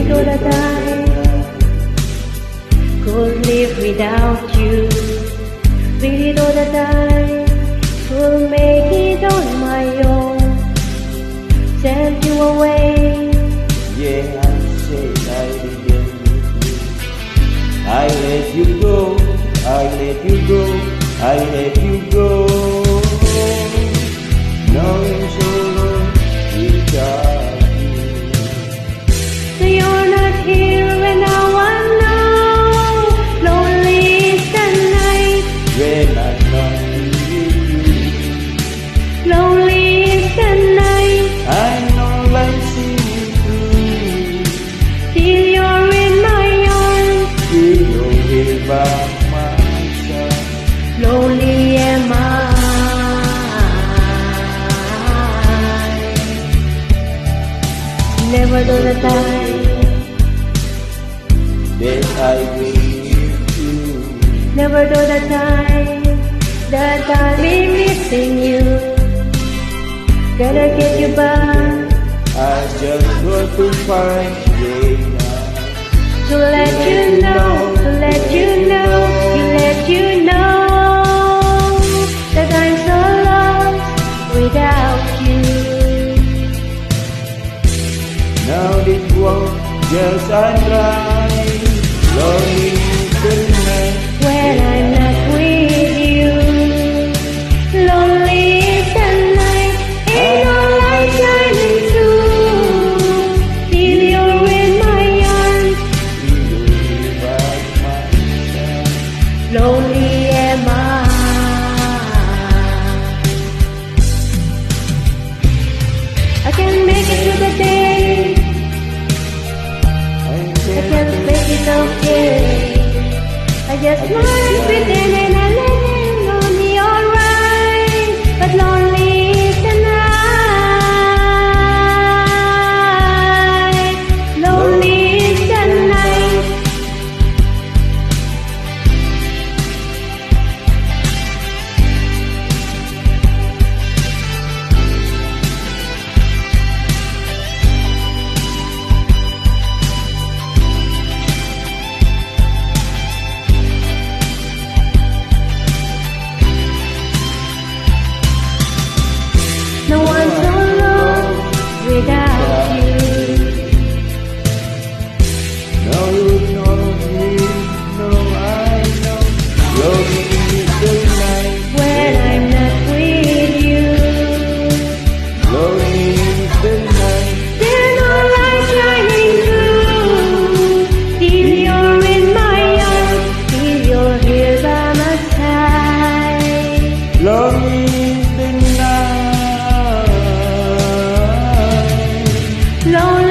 thought that I could live without you. Really thought that I could make it on my own. Send you away. Yeah, I said I didn't need you. I let you go, I let you go, I let you go. Knowing so long without you. So you're not here and now I know. Lonely is the night. When I'm not with you, Lonely is the night. I know life's seems through. Till you're in my arms. Till you're here by my side. Lonely am I. Never know the time That I will need you. Never know the time that I'll be missing you. Gotta get you back I just got to find a way now. to let you know, to let you know, to let you know that I'm so lost without you. Now this world just unright. Lonely tonight. When I'm not with you, lonely is the night. Ain't no light shining through. Till you're in my arms, Till you're here by my side. lonely am I. I can't make it through the day. I I can't make it okay. I just might pretend and I let it on me alright. But lonely is the night. Lonely is the night. No one's alone without you. No, you know me. No, I know. Lonely is the night. When I'm not with you, Lonely is the night. there's no light shining through. Till you're in my arms, till you're here by my side. Lonely is the night. Lonely